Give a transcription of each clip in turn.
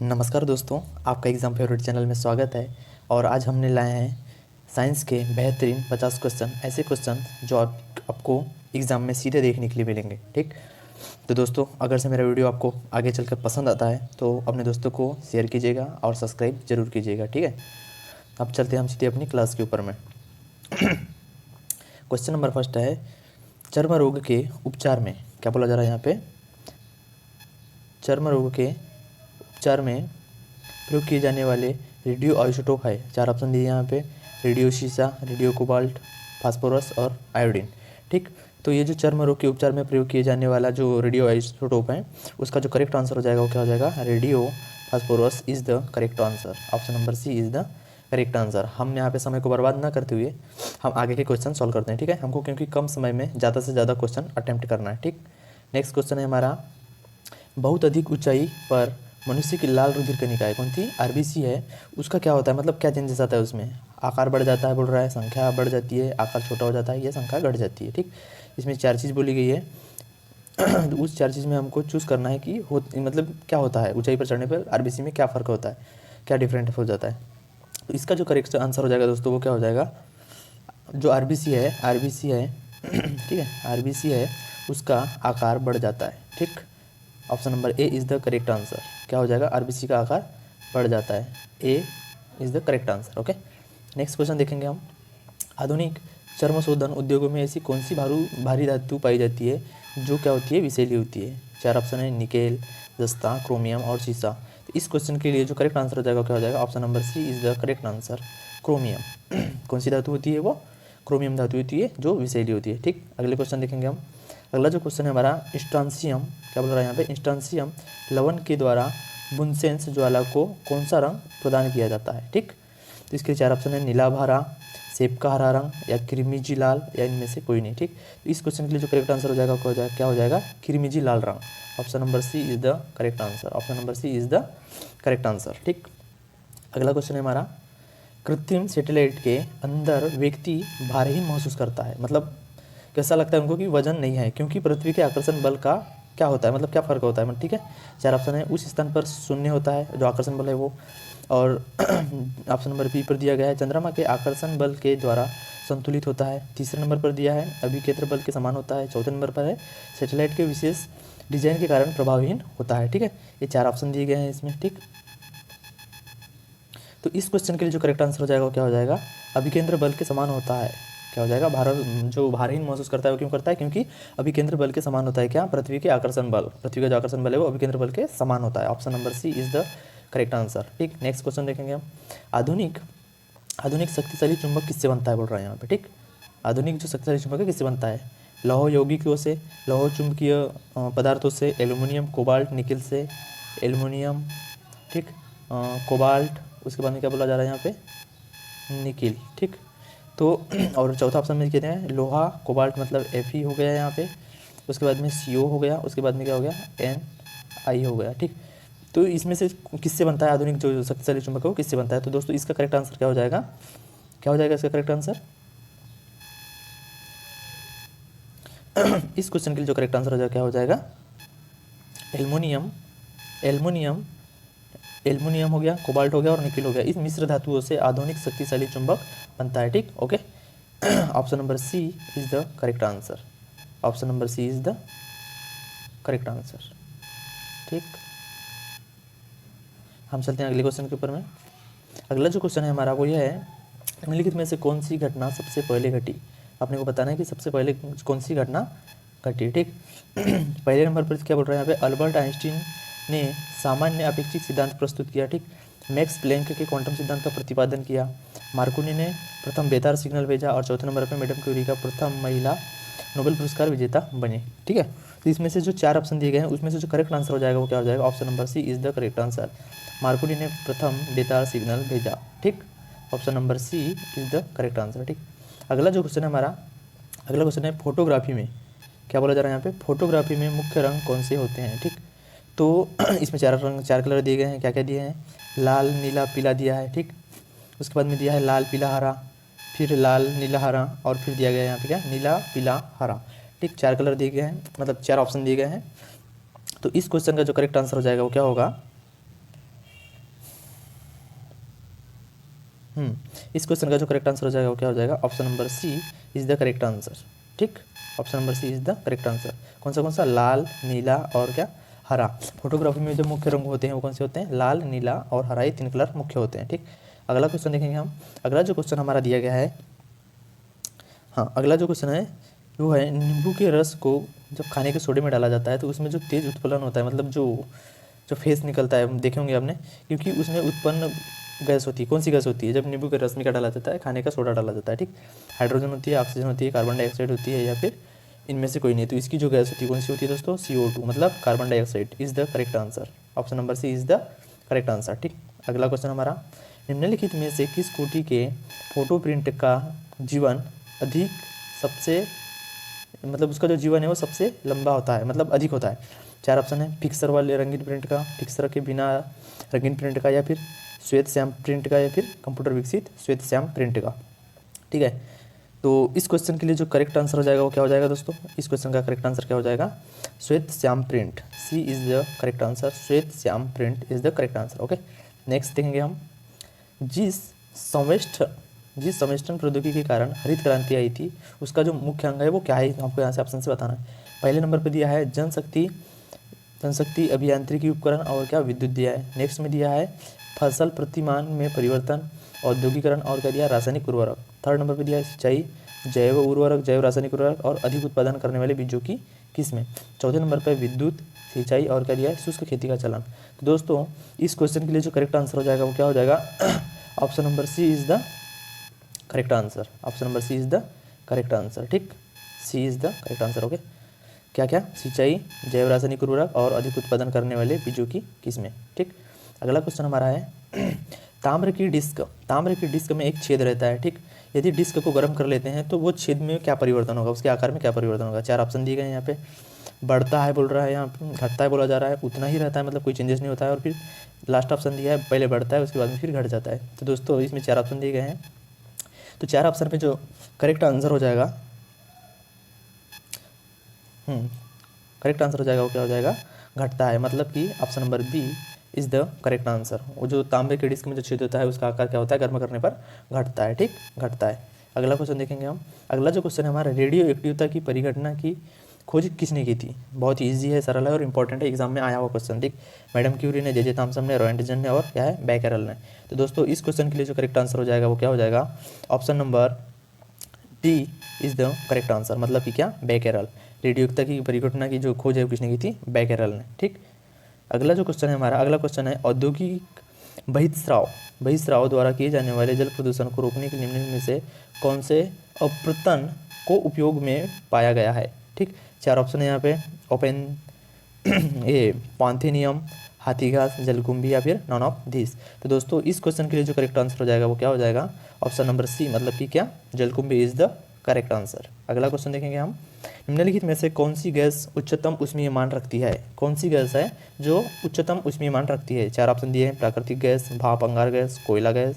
नमस्कार दोस्तों, आपका एग्ज़ाम फेवरेट चैनल में स्वागत है। और आज हमने लाए हैं साइंस के बेहतरीन 50 क्वेश्चन, ऐसे क्वेश्चन जो आपको एग्ज़ाम में सीधे देखने के लिए मिलेंगे। ठीक, तो दोस्तों अगर से मेरा वीडियो आपको आगे चलकर पसंद आता है तो अपने दोस्तों को शेयर कीजिएगा और सब्सक्राइब जरूर कीजिएगा। ठीक है, अब चलते हैं हम सीधे अपनी क्लास के ऊपर में। क्वेश्चन नंबर फर्स्ट है, चर्म रोग के उपचार में क्या बोला जा रहा है यहाँ पे? चर्म रोग के उपचार में प्रयोग किए जाने वाले रेडियो आइसोटोप है। चार ऑप्शन दिए यहाँ पे, रेडियो सीसा, रेडियो कोबाल्ट, फास्फोरस और आयोडीन। ठीक, तो ये जो चर्म रोग के उपचार में प्रयोग किए जाने वाला जो रेडियो आइसोटोप है उसका जो करेक्ट आंसर हो जाएगा वो क्या हो जाएगा? Radio phosphorus is the correct answer. Option number C is the correct answer. हम यहाँ पे समय को बर्बाद ना करते हुए हम आगे के क्वेश्चन सॉल्व करते हैं। ठीक है, हमको क्योंकि कम समय में ज़्यादा से ज़्यादा क्वेश्चन अटेम्प्ट करना है। ठीक, नेक्स्ट क्वेश्चन है हमारा, बहुत अधिक ऊंचाई पर मनुष्य की लाल रुधिर कणिका है, कौन सी? आरबीसी है। उसका क्या होता है, मतलब क्या चेंजेस आता है उसमें? आकार बढ़ जाता है बोल रहा है, संख्या बढ़ जाती है, आकार छोटा हो जाता है, या संख्या घट जाती है। ठीक, इसमें चार चीज़ बोली गई है। तो उस चार चीज़ में हमको चूज़ करना है कि मतलब क्या होता है ऊंचाई पर चढ़ने पर आरबीसी में क्या फ़र्क होता है, क्या डिफरेंट हो जाता है। तो इसका जो करेक्ट आंसर हो जाएगा दोस्तों वो क्या हो जाएगा? जो आरबीसी है ठीक है, आरबीसी है उसका आकार बढ़ जाता है। ठीक, option number A is the correct answer. क्या हो जाएगा? आरबीसी का आकार बढ़ जाता है। A is the correct answer. Okay, next question देखेंगे हम। आधुनिक चर्म शोधन उद्योगों में ऐसी कौन सी भारी धातु पाई जाती है जो क्या होती है? विषैली होती है। चार ऑप्शन है, निकेल, जस्ता, क्रोमियम और शीशा। तो इस क्वेश्चन के लिए जो करेक्ट आंसर हो जाएगा क्या हो जाएगा? Option number C is the correct answer, chromium. कौन सी धातु होती है वो? क्रोमियम धातु होती है जो विषैली होती है। ठीक, अगले क्वेश्चन देखेंगे हम। अगला जो क्वेश्चन है हमारा, इंस्टांसियम, क्या बोल रहा है यहाँ पे? इंस्टांसियम लवण के द्वारा बुनसेंस ज्वाला को कौन सा रंग प्रदान किया जाता है? ठीक, तो इसके चार ऑप्शन है, नीला हरा, सेब का हरा रंग, या क्रीमिजी लाल, या इनमें से कोई नहीं। ठीक, तो इस क्वेश्चन के लिए जो करेक्ट आंसर हो जाएगा क्या हो जाएगा? क्रीमिजी लाल रंग। Option number C is the correct answer. Option number C is the correct answer. ठीक, अगला क्वेश्चन है हमारा, कृत्रिम सैटेलाइट के अंदर व्यक्ति भारहीन महसूस करता है, मतलब कैसा लगता है उनको कि वजन नहीं है, क्योंकि पृथ्वी के आकर्षण बल का क्या होता है, मतलब क्या फ़र्क होता है? ठीक है, चार ऑप्शन है, उस स्थान पर शून्य होता है जो आकर्षण बल है वो, और ऑप्शन नंबर बी पर दिया गया है चंद्रमा के आकर्षण बल के द्वारा संतुलित होता है। तीसरे नंबर पर दिया है अभिकेंद्र बल के समान होता है। चौथे नंबर पर है सैटेलाइट के विशेष डिजाइन के कारण प्रभावहीन होता है। ठीक है, ये चार ऑप्शन दिए गए हैं इसमें। ठीक, तो इस क्वेश्चन के लिए जो करेक्ट आंसर हो जाएगा क्या हो जाएगा? अभिकेंद्र बल के समान होता है। क्या हो जाएगा? भारत जो भारहीन महसूस करता है वो क्यों करता है? क्योंकि अभिकेंद्र बल के समान होता है क्या? पृथ्वी के आकर्षण बल, पृथ्वी का जो आकर्षण बल है वो अभिकेंद्र बल के समान होता है। Option number C is the correct answer. ठीक, नेक्स्ट क्वेश्चन देखेंगे हम। आधुनिक आधुनिक शक्तिशाली चुंबक किससे बनता है बोल रहा है यहाँ पे? ठीक, आधुनिक जो शक्तिशाली चुंबक है किससे बनता है? लौह यौगिकों से, लौह चुंबकीय पदार्थों से, एल्यूमिनियम, कोबाल्ट, निकिल से। एल्यूमिनियम, ठीक, कोबाल्ट, उसके बाद में क्या बोला जा रहा है यहाँ पे? निकिल। ठीक, तो और चौथा ऑप्शन में कहते हैं लोहा, कोबाल्ट मतलब Fe हो गया यहाँ पे, उसके बाद में CO हो गया, उसके बाद में क्या हो गया? Ni हो गया। ठीक, तो इसमें से किससे बनता है आधुनिक जो शक्तिशाली चुंबक है वो किससे बनता है? तो दोस्तों इसका करेक्ट आंसर क्या हो जाएगा? क्या हो जाएगा इसका करेक्ट आंसर? इस क्वेश्चन के लिए जो करेक्ट आंसर हो जाएगा क्या हो जाएगा? एल्युमिनियम, एल्युमिनियम, एल्युमिनियम हो गया, कोबाल्ट हो गया और निकिल हो गया। इस मिश्र धातुओं से आधुनिक शक्तिशाली चुंबक बनता है। ठीक, okay, option number C is the correct answer. Option number C is the correct answer. ठीक, हम चलते हैं अगले क्वेश्चन के ऊपर में। अगला जो क्वेश्चन है हमारा वो यह है, निम्नलिखित में से कौन सी घटना सबसे पहले घटी? आपने को बताना है कि सबसे पहले कौन सी घटना घटी। ठीक, पहले नंबर पर क्या बोल रहे हैं यहाँ पे? अल्बर्ट आइंस्टीन ने सामान्य अपेक्षित सिद्धांत प्रस्तुत किया। ठीक, मैक्स प्लैंक के क्वांटम सिद्धांत का प्रतिपादन किया। मार्कोनी ने प्रथम बेतार सिग्नल भेजा। और चौथे नंबर पर मैडम क्यूरी का प्रथम महिला नोबेल पुरस्कार विजेता बनी। ठीक है, तो इसमें से जो चार ऑप्शन दिए गए हैं उसमें से जो करेक्ट आंसर हो जाएगा वो क्या हो जाएगा? Option number C is the correct answer. Marconi ने प्रथम बेतार सिग्नल भेजा। ठीक, option number C is the correct answer. ठीक, अगला जो क्वेश्चन है हमारा, अगला क्वेश्चन है फोटोग्राफी में क्या बोला जा रहा है यहाँ पे? फोटोग्राफी में मुख्य रंग कौन से होते हैं? ठीक, तो इसमें चार कलर दिए गए हैं। क्या क्या दिए हैं? लाल, नीला, पीला दिया है। ठीक, उसके बाद में दिया है लाल, पीला, हरा, फिर लाल, नीला, हरा, और फिर दिया गया है यहाँ पे क्या? नीला, पीला, हरा। ठीक, चार कलर दिए गए हैं, मतलब चार ऑप्शन दिए गए हैं। तो इस क्वेश्चन का जो करेक्ट आंसर हो जाएगा वो क्या होगा? इस क्वेश्चन का जो करेक्ट आंसर हो जाएगा वो क्या हो जाएगा, option number C is the correct answer. ठीक, option number C is the correct answer. कौन सा लाल, नीला और क्या, हरा। फोटोग्राफी में जो मुख्य रंग होते हैं वो कौन से होते हैं, लाल, नीला और हरा, ये 3 कलर मुख्य होते हैं। ठीक, अगला क्वेश्चन देखेंगे हम। अगला जो क्वेश्चन हमारा दिया गया है, हाँ अगला जो क्वेश्चन है वो है, नींबू के रस को जब खाने के सोडे में डाला जाता है तो उसमें जो तेज उत्पलन होता है, मतलब जो जो फेस निकलता है, देखे होंगे आपने, क्योंकि उसमें उत्पन्न गैस होती है। कौन सी गैस होती है जब नींबू के रस में क्या डाला जाता है, खाने का सोडा डाला जाता है। ठीक, हाइड्रोजन होती है, ऑक्सीजन होती है, कार्बन डाइऑक्साइड होती है, या फिर इनमें से कोई नहीं। तो इसकी जो गैस होती है कौन सी होती है दोस्तों, CO2 मतलब carbon dioxide is the correct answer. Option number C is the correct answer. ठीक, अगला क्वेश्चन हमारा, निम्नलिखित में से किस कोटि के फोटो प्रिंट का जीवन अधिक सबसे, मतलब उसका जो जीवन है वो सबसे लंबा होता है, मतलब अधिक होता है। 4 ऑप्शन है, फिक्सर वाले रंगीन प्रिंट का, फिक्सर के बिना रंगीन प्रिंट का, या फिर श्वेत श्याम प्रिंट का, या फिर कंप्यूटर विकसित श्वेत श्याम प्रिंट का। ठीक है, तो इस क्वेश्चन के लिए जो करेक्ट आंसर हो जाएगा वो क्या हो जाएगा दोस्तों, इस क्वेश्चन का करेक्ट आंसर क्या हो जाएगा, श्वेत श्याम प्रिंट। C is the correct answer, श्वेत श्याम प्रिंट is the correct answer. Okay, next देखेंगे हम, जिस संवेष्टन प्रौद्योगिकी के कारण हरित क्रांति आई थी उसका जो मुख्य अंग है वो क्या है, आपको यहाँ से ऑप्शन से बताना है। पहले नंबर पर दिया है जनशक्ति अभियांत्रिकी उपकरण और क्या, विद्युत दिया है। नेक्स्ट में दिया है फसल प्रतिमान में परिवर्तन, औद्योगिकरण और क्या दिया, रासायनिक उर्वरक। थर्ड नंबर पर दिया है सिंचाई, जैव उर्वरक, जैव रासायनिक उर्वरक और अधिक उत्पादन करने वाले बीजों की किस्में। चौथे नंबर पर विद्युत, सिंचाई और क्या दिया है, शुष्क खेती का चलन। तो दोस्तों इस क्वेश्चन के लिए जो करेक्ट आंसर हो जाएगा वो क्या हो जाएगा, option number C is the correct answer. Option number C is the correct answer. ठीक, C is the correct answer. Okay, क्या क्या, सिंचाई, जैव रासायनिक उर्वरक और अधिक उत्पादन करने वाले बीजों की किस्में। ठीक, अगला क्वेश्चन हमारा है, ताम्र की डिस्क में एक छेद रहता है। ठीक, यदि डिस्क को गर्म कर लेते हैं तो वो छेद में क्या परिवर्तन होगा, उसके आकार में क्या परिवर्तन होगा। 4 ऑप्शन दिए गए हैं यहाँ पे, बढ़ता है बोल रहा है, यहाँ पे घटता है बोला जा रहा है, उतना ही रहता है मतलब कोई चेंजेस नहीं होता है, और फिर लास्ट ऑप्शन दिया है पहले बढ़ता है उसके बाद में फिर घट जाता है। तो दोस्तों इसमें 4 ऑप्शन दिए गए हैं, तो 4 ऑप्शन पे जो करेक्ट आंसर हो जाएगा, करेक्ट आंसर हो जाएगा वो क्या हो जाएगा, घटता है, मतलब कि option number B is the correct answer. वो जो तांबे के डिस्क में जो छेद होता है उसका आकार क्या होता है, गर्म करने पर घटता है। ठीक, घटता है। अगला क्वेश्चन देखेंगे हम। अगला जो क्वेश्चन है हमारा, रेडियो एक्टिवता की परिघटना की खोज किसने की थी। बहुत ही ईजी है, सरल है और इंपॉर्टेंट है, एग्जाम में आया हुआ क्वेश्चन। ठीक, मैडम क्यूरी ने, जे थॉमसन ने, रॉयंटजन ने और क्या है, बैकेरल ने। तो दोस्तों इस क्वेश्चन के लिए जो करेक्ट आंसर हो जाएगा वो क्या हो जाएगा, option number D is the correct answer, मतलब कि क्या, बैकेरल। रेडियोक्ता की परिघटना की जो खोज है वो किसने की थी, बैकेरल ने। ठीक, अगला जो क्वेश्चन है हमारा, अगला क्वेश्चन है, औद्योगिक बहिस्राव द्वारा किए जाने वाले जल प्रदूषण को रोकने के निम्न में से कौन से अपृतन को उपयोग में पाया गया है। ठीक, 4 ऑप्शन है यहाँ पे, ओपन ए पांथेनियम, हाथी घास, जलकुंभी या फिर नॉन ऑफ दिस। तो दोस्तों इस क्वेश्चन के लिए जो करेक्ट आंसर हो जाएगा वो क्या हो जाएगा, ऑप्शन नंबर सी, मतलब कि क्या, जलकुंभी इज द करेक्ट आंसर। अगला क्वेश्चन देखेंगे हम, निम्नलिखित में से कौन सी गैस उच्चतम ऊष्मीय मान रखती है। कौन सी गैस है जो उच्चतम ऊष्मीय मान रखती है। 4 ऑप्शन दिए हैं, प्राकृतिक गैस, भाप अंगार गैस, कोयला गैस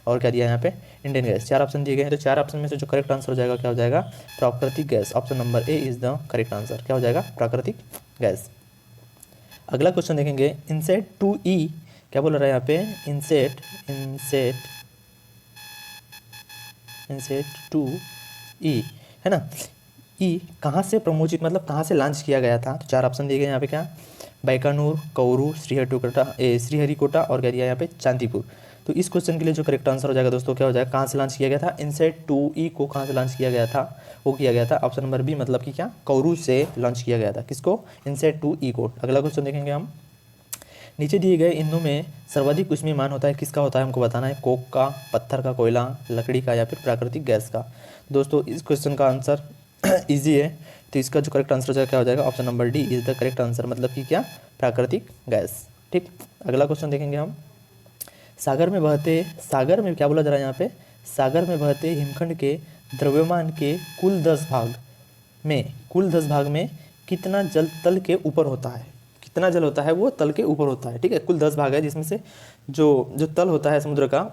और क्या दिया है यहाँ पे, इंडियन गैस। 4 ऑप्शन दिए गए हैं, तो 4 ऑप्शन में से जो करेक्ट आंसर हो जाएगा क्या हो जाएगा, प्राकृतिक gas. Option number A is the correct answer. क्या हो जाएगा, प्राकृतिक गैस। अगला क्वेश्चन देखेंगे, इनसेट 2E क्या बोल रहा है यहाँ पे, इनसेट 2E है ना, ई कहाँ से प्रमोचित, मतलब कहाँ से लॉन्च किया गया था। तो 4 ऑप्शन दिए गए यहाँ पे, क्या, बैकानूर, कौरू, श्रीहरिकोटा और क्या दिया यहाँ पे, चांदीपुर। तो इस क्वेश्चन के लिए जो करेक्ट आंसर हो जाएगा दोस्तों क्या हो जाएगा, कहाँ से लॉन्च किया गया था, इनसेट 2E को कहाँ से लॉन्च किया गया था, वो किया गया था ऑप्शन नंबर बी, मतलब कि क्या, कौरू से लॉन्च किया गया था। किसको, इनसेट 2E को। अगला क्वेश्चन देखेंगे हम, नीचे दिए गए इनों में सर्वाधिक ऊष्मीय मान होता है किसका होता है, हमको बताना है, कोक का, पत्थर का, कोयला, लकड़ी का या फिर प्राकृतिक गैस का। दोस्तों इस क्वेश्चन का आंसर इजी है, तो इसका जो करेक्ट आंसर हो जाएगा क्या हो जाएगा, option number D is the correct answer, मतलब कि क्या, प्राकृतिक गैस। ठीक, अगला क्वेश्चन देखेंगे हम, सागर में क्या बोला जा रहा है यहाँ पे, सागर में बहते हिमखंड के द्रव्यमान के कुल 10 भाग में कितना जल तल के ऊपर होता है। कितना जल होता है वो तल के ऊपर होता है। ठीक है, कुल 10 भाग है जिसमें से जो तल होता है समुद्र का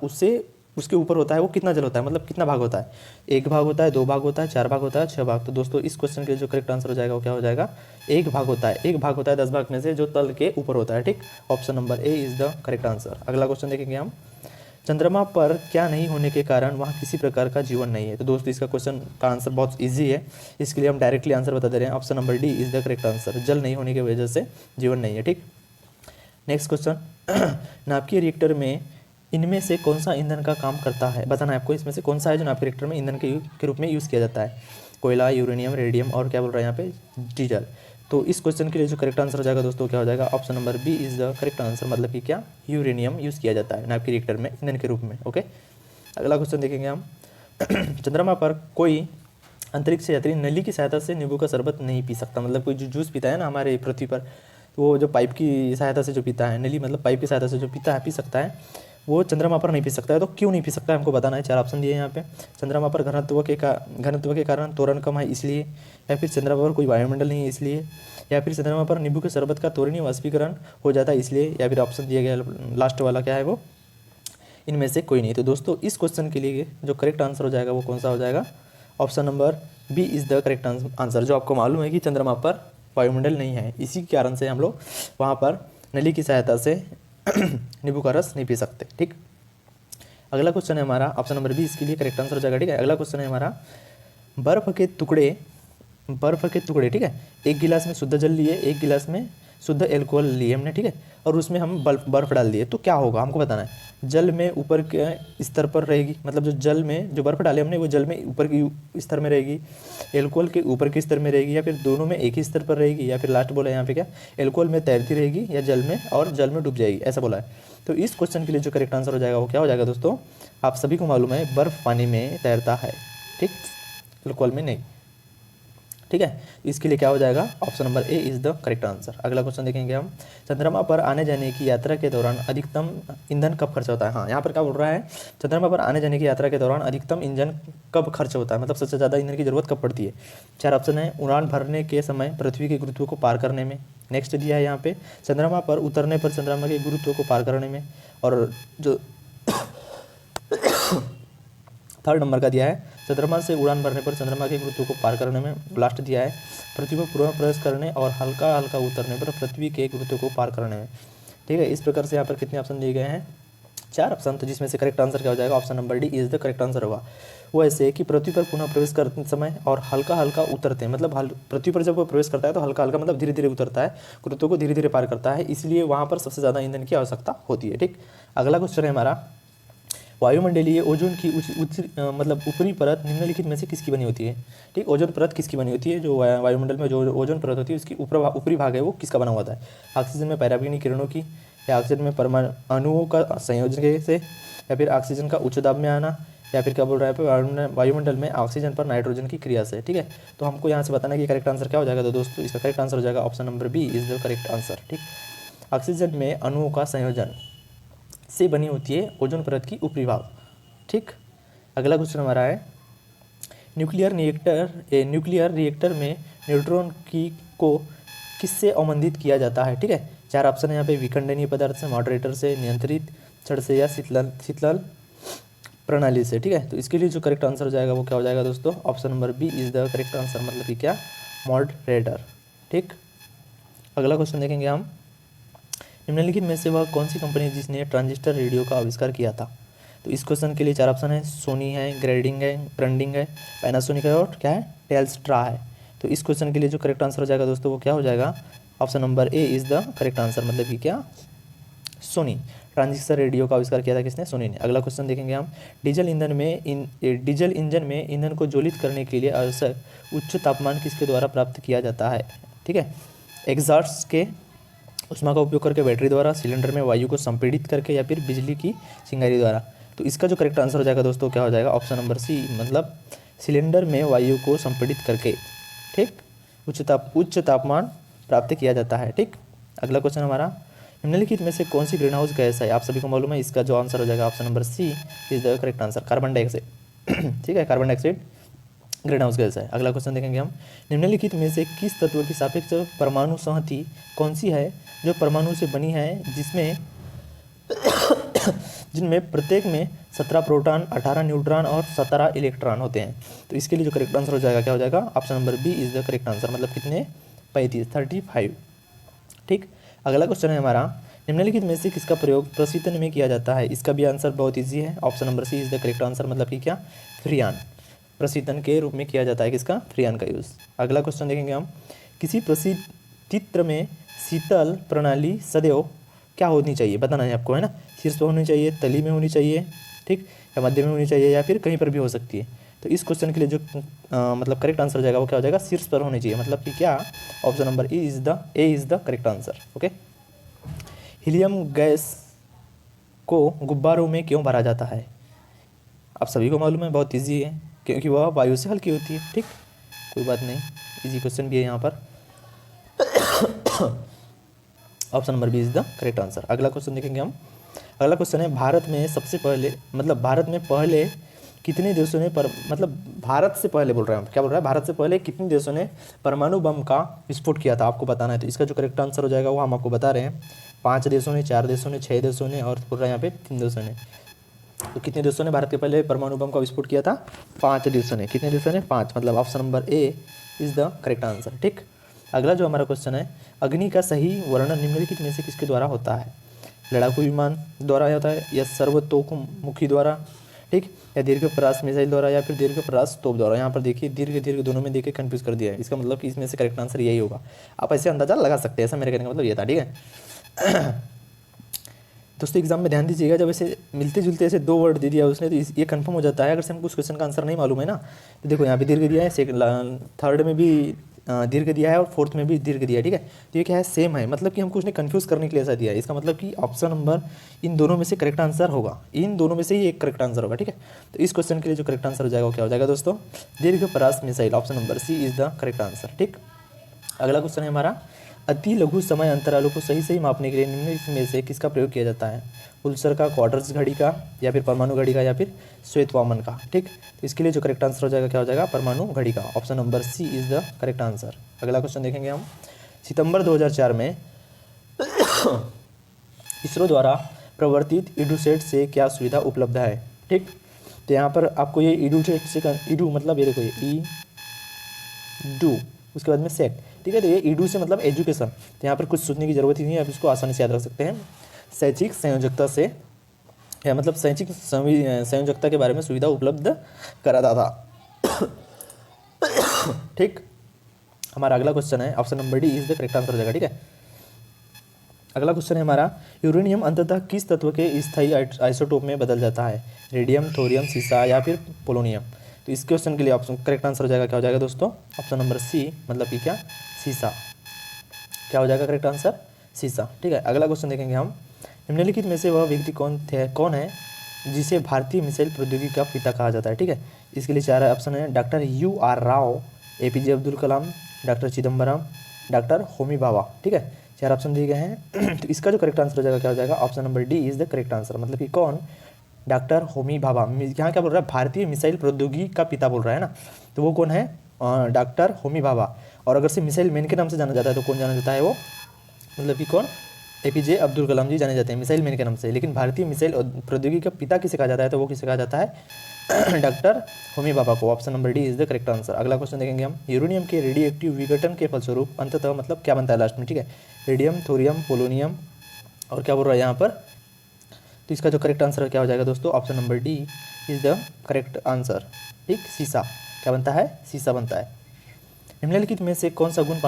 उसके ऊपर होता है वो कितना जल होता है, मतलब कितना भाग होता है, 1 भाग होता है, 2 भाग होता है, 4 भाग होता है, 6 भाग। तो दोस्तों इस क्वेश्चन के जो करेक्ट आंसर हो जाएगा वो क्या हो जाएगा, 1 भाग होता है। 1 भाग होता है 10 भाग में से जो तल के ऊपर होता है। ठीक, option number A is the correct answer. अगला क्वेश्चन देखेंगे हम, चंद्रमा पर क्या नहीं होने के कारण वहाँ किसी प्रकार का जीवन नहीं है। तो दोस्तों इसका क्वेश्चन का आंसर बहुत इजी है, इसके लिए हम डायरेक्टली आंसर बता दे रहे हैं। Option number D is the correct answer, जल नहीं होने की वजह से जीवन नहीं है। ठीक, नेक्स्ट क्वेश्चन, नाभिकीय रिएक्टर में इनमें से कौन सा ईंधन का काम करता है, बताना है आपको। इसमें से कौन सा है जो नाभिकीय रिएक्टर में ईंधन के रूप में यूज़ किया जाता है। कोयला, यूरेनियम, रेडियम और क्या बोल रहा है यहाँ पे, डीजल। तो इस क्वेश्चन के लिए जो करेक्ट आंसर हो जाएगा दोस्तों क्या हो जाएगा, option number B is the correct answer, मतलब कि क्या, यूरेनियम यूज़ किया जाता है नाभिकीय रिएक्टर में ईंधन के रूप में। ओके, अगला क्वेश्चन देखेंगे हम। चंद्रमा पर कोई अंतरिक्ष यात्री नली की सहायता से नींबू का शरबत नहीं पी सकता। मतलब कोई जो जूस पीता है ना हमारे पृथ्वी पर, तो वो जो पाइप की सहायता से जो पीता है, नली मतलब पाइप की सहायता से जो पीता है, पी सकता है, वो चंद्रमा पर नहीं पी सकता है। तो क्यों नहीं पी सकता है हमको बताना है। 4 ऑप्शन दिए यहाँ पे। चंद्रमा पर घनत्व के कारण त्वरण कम है इसलिए, या फिर चंद्रमा पर कोई वायुमंडल नहीं है इसलिए, या फिर चंद्रमा पर नींबू के शरबत का त्वरणीय वाष्पीकरण हो जाता है इसलिए, या फिर ऑप्शन दिया गया लास्ट वाला क्या है वो, इनमें से कोई नहीं। तो दोस्तों इस क्वेश्चन के लिए जो करेक्ट आंसर हो जाएगा वो कौन सा हो जाएगा, option number B is the correct answer. जो आपको मालूम है कि चंद्रमा पर वायुमंडल नहीं है, इसी के कारण से हम लोग वहाँ पर नली की सहायता से नींबू का रस नहीं पी सकते। ठीक, अगला क्वेश्चन है हमारा, ऑप्शन नंबर बी इसके लिए करेक्ट आंसर हो जाएगा। ठीक है, अगला क्वेश्चन है हमारा, बर्फ़ के टुकड़े, ठीक है, एक गिलास में शुद्ध जल लिए, एक गिलास में शुद्ध एल्कोहल लिए हमने, ठीक है, और उसमें हम बर्फ़ डाल दिए, तो क्या होगा हमको बताना है। जल में ऊपर के स्तर पर रहेगी, मतलब जो जल में जो बर्फ़ डाले हमने वो जल में ऊपर की स्तर में रहेगी, एल्कोहल के ऊपर के स्तर में रहेगी, या फिर दोनों में एक ही स्तर पर रहेगी, या फिर लास्ट बोला है यहाँ पे क्या, एल्कोहल में तैरती रहेगी या जल में, और जल में डूब जाएगी, ऐसा बोला है। तो इस क्वेश्चन के लिए जो करेक्ट आंसर हो जाएगा वो क्या हो जाएगा दोस्तों, आप सभी को मालूम है बर्फ़ पानी में तैरता है, ठीक, एल्कोहल में नहीं। ठीक है, इसके लिए क्या हो जाएगा, option number A is the correct answer. अगला क्वेश्चन देखेंगे हम, चंद्रमा पर आने जाने की यात्रा के दौरान अधिकतम ईंधन कब खर्च होता है। हाँ, यहाँ पर क्या बोल रहा है, चंद्रमा पर आने जाने की यात्रा के दौरान अधिकतम ईंधन कब खर्च होता है, मतलब सबसे ज़्यादा ईंधन की जरूरत कब पड़ती है। 4 ऑप्शन है, उड़ान भरने के समय पृथ्वी के गुरुत्व को पार करने में, नेक्स्ट दिया है यहाँ पे चंद्रमा पर उतरने पर चंद्रमा के गुरुत्व को पार करने में, और जो थर्ड नंबर का दिया है चंद्रमा से उड़ान भरने पर चंद्रमा के गुरुत्व को पार करने में, लास्ट दिया है पृथ्वी पर पूर्ण प्रवेश करने और हल्का हल्का उतरने पर पृथ्वी के गुरुत्व को पार करने में। ठीक है, इस प्रकार से यहाँ पर कितने ऑप्शन दिए गए हैं, 4 ऑप्शन, तो जिसमें से करेक्ट आंसर क्या हो जाएगा, option number D is the correct answer होगा। वो ऐसे कि पृथ्वी पर पुनः प्रवेश करते समय और हल्का हल्का उतरते हैं, मतलब पृथ्वी पर जब वो प्रवेश करता है तो हल्का हल्का मतलब धीरे धीरे उतरता है, गुरुत्व को धीरे धीरे पार करता है, इसलिए वहाँ पर सबसे ज़्यादा ईंधन की आवश्यकता होती है। ठीक, अगला क्वेश्चन है हमारा, वायुमंडलीय ओजोन की मतलब ऊपरी परत निम्नलिखित में से किसकी बनी होती है। ठीक, ओजोन परत किसकी बनी होती है, जो वायुमंडल में जो ओजोन परत होती है उसकी ऊपरी भाग है वो किसका बना होता है। ऑक्सीजन में पराबैंगनी किरणों की, या ऑक्सीजन में परमाणु अणुओं का संयोजन से, या फिर ऑक्सीजन का उच्च दाब में आना, या फिर क्या बोल रहा है वायुमंडल में ऑक्सीजन पर नाइट्रोजन की क्रिया से। ठीक है, तो हमको यहाँ से बताना है कि करेक्ट आंसर क्या हो जाएगा। तो दोस्तों इसका करेक्ट आंसर हो जाएगा option number B is the correct answer. ठीक, ऑक्सीजन में अणुओं का संयोजन से बनी होती है ओजोन परत की ऊपरी भाग। ठीक, अगला क्वेश्चन हमारा है, न्यूक्लियर रिएक्टर में न्यूट्रॉन को किससे अवमंदित किया जाता है। ठीक है, 4 ऑप्शन है यहाँ पे, विखंडनीय पदार्थ से, मॉडरेटर से, नियंत्रित छड़ से, या शीतल प्रणाली से। ठीक है, तो इसके लिए जो करेक्ट आंसर हो जाएगा वो क्या हो जाएगा दोस्तों, option number B is the correct answer, मतलब कि क्या, मॉडरेटर। ठीक, अगला क्वेश्चन देखेंगे हम, निम्नलिखित में से वह कौन सी कंपनी है जिसने ट्रांजिस्टर रेडियो का आविष्कार किया था। तो इस क्वेश्चन के लिए 4 ऑप्शन है, सोनी है, ग्रैंडिंग है, पैनासोनिक है, और क्या है, टेल्स्ट्रा है। तो इस क्वेश्चन के लिए जो करेक्ट आंसर हो जाएगा दोस्तों वो क्या हो जाएगा, option number A is the correct answer, मतलब कि क्या, सोनी। ट्रांजिस्टर रेडियो का आविष्कार किया था किसने, सोनी ने। अगला क्वेश्चन देखेंगे हम, डीजल इंजन में ईंधन को ज्वलित करने के लिए आवश्यक उच्च तापमान किसके द्वारा प्राप्त किया जाता है। ठीक है, एग्जॉस्ट के उष्मा का उपयोग करके, बैटरी द्वारा, सिलेंडर में वायु को संपीड़ित करके, या फिर बिजली की चिंगारी द्वारा। तो इसका जो करेक्ट आंसर हो जाएगा दोस्तों क्या हो जाएगा, ऑप्शन नंबर सी, मतलब सिलेंडर में वायु को संपीड़ित करके। ठीक, उच्च तापमान प्राप्त किया जाता है। ठीक, अगला क्वेश्चन हमारा, निम्नलिखित में से कौन सी ग्रीन हाउस गैस है, आप सभी को मालूम है, इसका जो आंसर हो जाएगा option number C is the correct answer, carbon dioxide. ठीक है, carbon dioxide greenhouse gas है। अगला क्वेश्चन देखेंगे हम, निम्नलिखित में से किस तत्व की सापेक्ष परमाणु संहति कौन सी है जो परमाणु से बनी है, जिनमें प्रत्येक में 17 प्रोटॉन, 18 न्यूट्रॉन और 17 इलेक्ट्रॉन होते हैं। तो इसके लिए जो करेक्ट आंसर हो जाएगा क्या हो जाएगा, option number B is the correct answer, मतलब कितने, 35। ठीक, अगला क्वेश्चन है हमारा, निम्नलिखित में से किसका प्रयोग प्रशीतन में किया जाता है? इसका भी आंसर बहुत ईजी है, option number C is the correct answer, मतलब कि क्या, फ्रीऑन। प्रशीतन के रूप में किया जाता है किसका? फ्रीऑन का यूज़। अगला क्वेश्चन देखेंगे हम, किसी प्रशीतित्र में शीतल प्रणाली सदैव क्या होनी चाहिए? बताना है आपको, है ना। शीर्ष पर होनी चाहिए, तली में होनी चाहिए, ठीक, या मध्य में होनी चाहिए, या फिर कहीं पर भी हो सकती है। तो इस क्वेश्चन के लिए जो मतलब करेक्ट आंसर हो जाएगा वो क्या हो जाएगा? शीर्ष पर होनी चाहिए, मतलब कि क्या, option number A is the correct answer. Okay. Helium gas को गुब्बारों में क्यों भरा जाता है? आप सभी को मालूम है, बहुत ईजी है, क्योंकि वह वायु से हल्की होती है, ठीक, कोई बात नहीं, इजी क्वेश्चन भी है यहाँ पर। Option number B is the correct answer. अगला क्वेश्चन देखेंगे हम। अगला क्वेश्चन है, भारत में सबसे पहले, मतलब भारत में पहले कितने देशों ने मतलब भारत से पहले बोल रहे हैं, क्या बोल रहा है, भारत से पहले कितने देशों ने परमाणु बम का विस्फोट किया था? आपको बताना है। तो इसका जो करेक्ट आंसर हो जाएगा वो हम आपको बता रहे हैं, 5 देशों ने, 4 देशों ने, 6 देशों ने, और बोल रहा है यहाँ पे 3 देशों ने। तो कितने देशों ने भारत के पहले परमाणु बम का विस्फोट किया था? 5 देशों ने। कितने देशों ने? 5, मतलब option number A is the correct answer, ठीक। अगला जो हमारा क्वेश्चन है, अग्नि का सही वर्णन निम्नलिखित में से किसके द्वारा होता है? लड़ाकू विमान द्वारा होता है, या सर्वतोमुखी द्वारा, ठीक, या दीर्घ परास मिसाइल द्वारा, या फिर दीर्घ परास तोप द्वारा। यहाँ पर देखिए दीर्घ दोनों में देखिए कंफ्यूज कर दिया है, इसका मतलब कि इसमें से करेक्ट आंसर यही होगा। आप ऐसे अंदाजा लगा सकते हैं, ऐसा मेरे कहने का मतलब ये था, ठीक है। दोस्तों एग्जाम में ध्यान दीजिएगा, जब ऐसे मिलते जुलते ऐसे 2 वर्ड दे दिया उसने तो ये कंफर्म हो जाता है, अगर से हमको उस क्वेश्चन का आंसर नहीं मालूम है ना। तो देखो यहाँ पे दीर्घ दिया है, थर्ड में भी दीर्घ दिया है, और फोर्थ में भी दीर्घ दिया है, ठीक है। तो ये क्या है, सेम है, मतलब कि हमको उसने कंफ्यूज करने के लिए ऐसा दिया है। इसका मतलब कि ऑप्शन नंबर इन दोनों में से करेक्ट आंसर होगा, इन दोनों में से ही एक करेक्ट आंसर होगा, ठीक है। तो इस क्वेश्चन के लिए जो करेक्ट आंसर हो जाएगा वो क्या हो जाएगा दोस्तों? दीर्घ परास missile, option number C is the correct answer, ठीक। अगला क्वेश्चन है हमारा, अति लघु समय अंतरालों को सही मापने के लिए निम्नलिखित में से किसका प्रयोग किया जाता है? पुल्सर का, क्वार्टर्स घड़ी का, या फिर परमाणु घड़ी का, या फिर श्वेत वामन का, ठीक। तो इसके लिए जो करेक्ट आंसर हो जाएगा क्या हो जाएगा? परमाणु घड़ी का, option number C is the correct answer. अगला क्वेश्चन देखेंगे हम, सितंबर 2004 में इसरो द्वारा प्रवर्तित इडूसेट से क्या सुविधा उपलब्ध है? ठीक, तो यहाँ पर आपको ये इडूसेट से, इडू मतलब ये देखो, ये ई डू, उसके बाद में सेट, ठीक है। तो ये ईडू से मतलब एजुकेशन, तो यहाँ पर कुछ सोचने की जरूरत ही नहीं है, आप इसको आसानी से याद रख सकते हैं। शैक्षिक संयोजकता से, या मतलब शैक्षिक संयोजकता के बारे में सुविधा उपलब्ध कराता था। ठीक, हमारा अगला क्वेश्चन है, option number D is the correct answer हो जाएगा, ठीक है। अगला क्वेश्चन है हमारा, यूरेनियम अंततः किस तत्व के स्थायी आइसोटोप में बदल जाता है? रेडियम, थोरियम, सीसा, या फिर पोलोनियम। तो इस क्वेश्चन के लिए ऑप्शन करेक्ट आंसर हो जाएगा क्या हो जाएगा दोस्तों? ऑप्शन नंबर सी, मतलब कि क्या, सीसा। क्या हो जाएगा करेक्ट आंसर? सीसा, ठीक है। अगला क्वेश्चन देखेंगे हम, निम्नलिखित में से वह व्यक्ति कौन है जिसे भारतीय मिसाइल प्रौद्योगिकी का पिता कहा जाता है? ठीक है, इसके लिए 4 ऑप्शन है, doctor U.R. Rao, APJ Abdul Kalam, doctor Chidambaram, doctor Homi Bhabha, ठीक है। 4 ऑप्शन दिए गए हैं। तो इसका जो करेक्ट आंसर हो जाएगा क्या हो जाएगा? Option number D is the correct answer, मतलब कि कौन, डॉक्टर होमी भाभा। यहाँ क्या बोल रहा है? भारतीय मिसाइल प्रौद्योगिकी का पिता बोल रहा है ना, तो वो कौन है? डॉक्टर होमी भाभा। और अगर से मिसाइल मैन के नाम से जाना जाता है तो कौन जाना जाता है वो, मतलब कि कौन? APJ अब्दुल कलाम जी जाने जाते हैं मिसाइल मैन के नाम से। लेकिन भारतीय मिसाइल प्रौद्योगिकी का पिता किसे कहा जाता है? तो वो किसे कहा जाता है? डॉक्टर होमी भाभा को। Option number D is the correct answer. अगला क्वेश्चन देखेंगे हम, यूरेनियम के रेडियोएक्टिव विघटन के फलस्वरूप अंततः मतलब क्या बनता है लास्ट में? ठीक है, रेडियम, थोरियम, पोलोनियम, और क्या बोल रहा है यहाँ पर? तो इसका जो करेक्ट आंसर क्या हो जाएगा दोस्तों? Option number D is the correct answer, ठीक। सीसा, क्या बनता है? सीसा बनता है। निम्नलिखित में से कौन सा गुण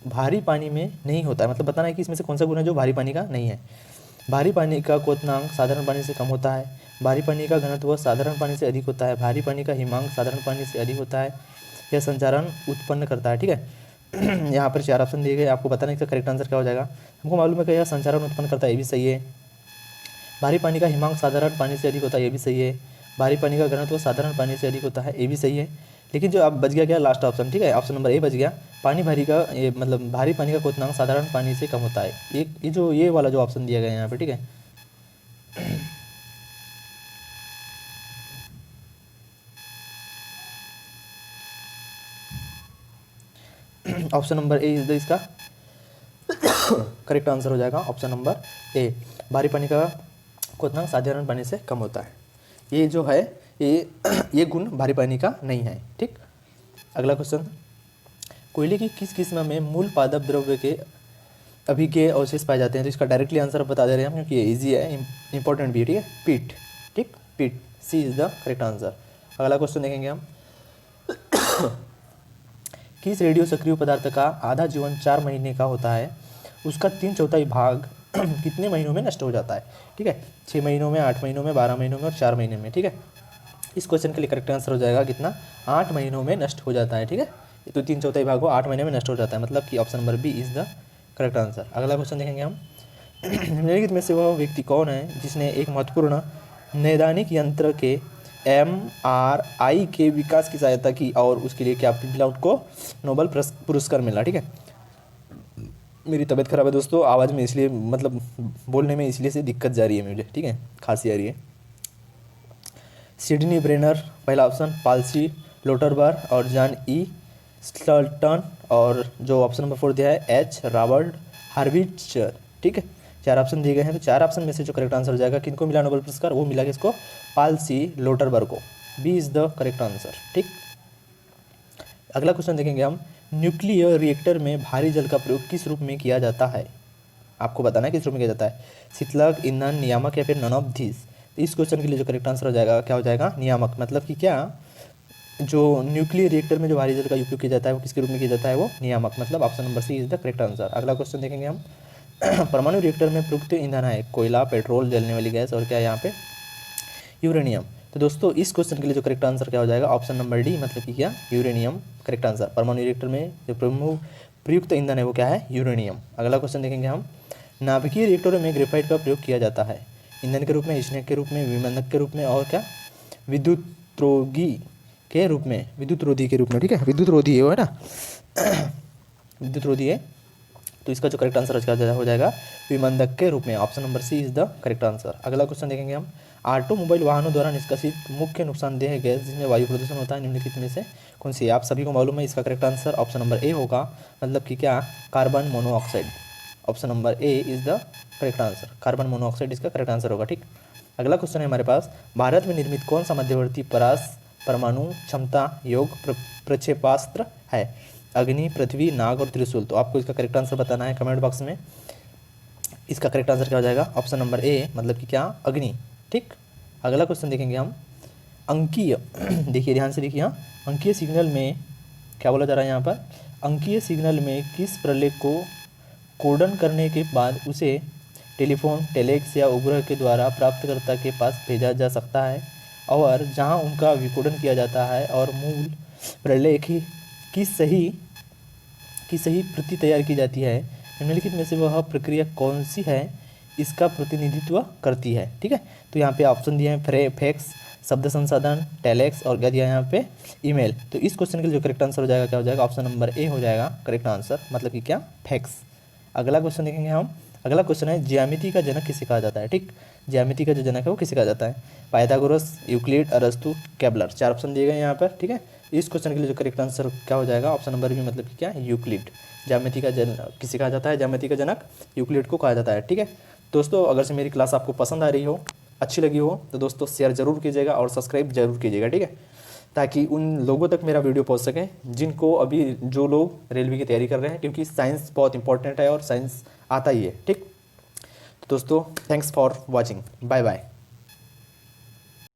भारी पानी में नहीं होता है? मतलब बताना है कि इसमें से कौन सा गुण है जो भारी पानी का नहीं है। भारी पानी का क्वथनांक साधारण पानी से कम होता है, भारी पानी का घनत्व साधारण पानी से अधिक होता है, भारी पानी का हिमांक साधारण पानी से अधिक होता है, यह संचारण उत्पन्न करता है, ठीक है। यहाँ पर 4 ऑप्शन दिए गए, आपको बताना है इसका करेक्ट आंसर क्या हो जाएगा। हमको मालूम है कि यह संचारण उत्पन्न करता है, ये भी सही है। भारी पानी का हिमांक साधारण पानी से अधिक होता है, ये भी सही है। भारी पानी का घनत्व साधारण पानी से अधिक होता है, ये भी सही है। लेकिन जो अब बच गया क्या? लास्ट ऑप्शन, ठीक है, ऑप्शन नंबर ए बच गया। भारी पानी का क्वथनांक साधारण पानी से कम होता है। ये वाला जो ऑप्शन दिया गया है यहाँ पे, ठीक है। Option number A is the इसका करेक्ट आंसर हो जाएगा, ऑप्शन नंबर ए। भारी पानी का क्वथनांक साधारण पानी से कम होता है। ये जो है ये गुण भारी पानी का नहीं है, ठीक। अगला क्वेश्चन, कोयले की किस किस्म में मूल पादप द्रव्य के अभी के अवशेष पाए जाते हैं। तो इसका डायरेक्टली आंसर बता दे रहे हैं हम, क्योंकि ये ईजी है, इंपॉर्टेंट भी है, ठीक है। पीट, ठीक, पीट, सी इज़ द करेक्ट आंसर। अगला क्वेश्चन देखेंगे हम। किस रेडियो सक्रिय पदार्थ का आधा जीवन 4 महीने का होता है, उसका 3/4 भाग कितने महीनों में नष्ट हो जाता है, ठीक है। 6 महीनों में, 8 महीनों में, 12 महीनों में और 4 महीने में, ठीक है। इस क्वेश्चन के लिए करेक्ट आंसर हो जाएगा कितना, 8 महीनों में नष्ट हो जाता है, ठीक है। तो 3/4 भाग को 8 महीने में नष्ट हो जाता है, मतलब कि option number B is the correct answer. अगला क्वेश्चन देखेंगे हम। निम्नलिखित में से वह व्यक्ति कौन है जिसने एक महत्वपूर्ण नैदानिक यंत्र के MRI के विकास की सहायता की और उसके लिए क्या मिला, उसको नोबेल पुरस्कार मिला, ठीक है। मेरी तबीयत खराब है दोस्तों, आवाज़ में इसलिए मतलब बोलने में इसलिए से दिक्कत जा रही है मुझे, ठीक है, खांसी आ रही है। सिडनी ब्रेनर पहला ऑप्शन, पाल्सी लोटरबर और जॉन ई स्टल्टन, और जो ऑप्शन नंबर 4 दिया है एच रॉबर्ट हार्विट्जर, ठीक है। 4 ऑप्शन दिए गए हैं, तो 4 ऑप्शन में से जो करेक्ट आंसर हो जाएगा, किनको मिला नोबेल पुरस्कार, वो मिला किसको, पाल्सी लोटरबर को। B is the correct answer, ठीक। अगला क्वेश्चन देखेंगे हम। न्यूक्लियर रिएक्टर में भारी जल का प्रयोग किस रूप में किया जाता है, आपको बताना है किस रूप में किया जाता है, शीतलक, ईंधन, नियामक या फिर नन ऑफ दिस। इस क्वेश्चन के लिए जो करेक्ट आंसर हो जाएगा, क्या हो जाएगा, नियामक। मतलब कि क्या, जो न्यूक्लियर रिएक्टर में जो भारी जल का उपयोग किया जाता है वो किसके रूप में किया जाता है, वो नियामक, मतलब option number C is the correct answer. अगला क्वेश्चन देखेंगे हम। परमाणु रिएक्टर में प्रयुक्त ईंधन है कोयला, पेट्रोल, जलने वाली गैस और क्या यहाँ पे यूरेनियम। तो दोस्तों इस क्वेश्चन के लिए जो करेक्ट आंसर क्या हो जाएगा, ऑप्शन नंबर डी, मतलब कि क्या, यूरेनियम करेक्ट आंसर। परमाणु रिएक्टर में जो प्रयुक्त ईंधन है वो क्या है, यूरेनियम। अगला क्वेश्चन देखेंगे हम। नाभिकीय रिएक्टरों में ग्रेफाइट का प्रयोग किया जाता है ईंधन के रूप में, स्नेक के रूप में, विमानक के रूप में और क्या, विद्युतरोधी के रूप में, विद्युत रोधी के रूप में, ठीक है, विद्युत रोधी है वो, है ना। विद्युत रोधी है, तो इसका जो करेक्ट आंसर हो जाएगा विमानक के रूप में, option number C is the correct answer. अगला क्वेश्चन देखेंगे हम। ऑटोमोबाइल वाहनों द्वारा निष्कासित मुख्य नुकसानदेह गैस जिसमें वायु प्रदूषण होता है निम्नलिखित में से कौन सी है, आप सभी को मालूम है। इसका correct answer option number A होगा, मतलब कि क्या, carbon monoxide. Option number A is the correct answer, carbon monoxide इसका करेक्ट आंसर होगा, ठीक। अगला क्वेश्चन है हमारे पास। भारत में निर्मित कौन सा मध्यवर्ती परमाणु क्षमता योग प्रक्षेपास्त्र है, अग्नि, पृथ्वी, नाग और त्रिशूल। तो आपको इसका करेक्ट आंसर बताना है कमेंट बॉक्स में। इसका करेक्ट आंसर क्या हो जाएगा, ऑप्शन नंबर ए, मतलब कि क्या, अग्नि, ठीक। अगला क्वेश्चन देखेंगे हम। अंकीय देखिए ध्यान से देखिए, हाँ, अंकीय सिग्नल में क्या बोला जा रहा है यहाँ पर, अंकीय सिग्नल में किस प्रलेख को कोडन करने के बाद उसे टेलीफोन, टेलेक्स या उपग्रह के द्वारा प्राप्तकर्ता के पास भेजा जा सकता है, और जहां उनका विकोडन किया जाता है और मूल प्रलेख की सही प्रति तैयार की जाती है, निम्नलिखित में से वह प्रक्रिया कौन सी है इसका प्रतिनिधित्व करती है, ठीक है। तो यहाँ पे ऑप्शन दिए हैं फैक्स, शब्द संसाधन, टेलेक्स और क्या दिया है यहाँ पे, ईमेल। तो इस क्वेश्चन के लिए जो करेक्ट आंसर हो जाएगा, क्या हो जाएगा, ऑप्शन नंबर ए हो जाएगा करेक्ट आंसर, मतलब कि क्या, फैक्स। अगला क्वेश्चन देखेंगे हम। अगला क्वेश्चन है ज्यामिति का जनक किसे कहा जाता है, ठीक। ज्यामिति का जो जनक है वो किसे कहा जाता है, पाइथागोरस, यूक्लिड, अरस्तु, केपलर। 4 ऑप्शन दिए गए यहाँ पर, ठीक है। इस क्वेश्चन के लिए जो करेक्ट आंसर क्या हो जाएगा, ऑप्शन नंबर बी, मतलब कि क्या, यूक्लिड। ज्यामिति का जनक किसे कहा जाता है, ज्यामिति का जनक यूक्लिड को कहा जाता है, ठीक है। दोस्तों अगर से मेरी क्लास आपको पसंद आ रही हो, अच्छी लगी हो, तो दोस्तों शेयर जरूर कीजिएगा और सब्सक्राइब जरूर कीजिएगा, ठीक है, ताकि उन लोगों तक मेरा वीडियो पहुंच सके जिनको अभी, जो लोग रेलवे की तैयारी कर रहे हैं, क्योंकि साइंस बहुत इंपॉर्टेंट है और साइंस आता ही है, ठीक। तो दोस्तों thanks for watching, bye bye.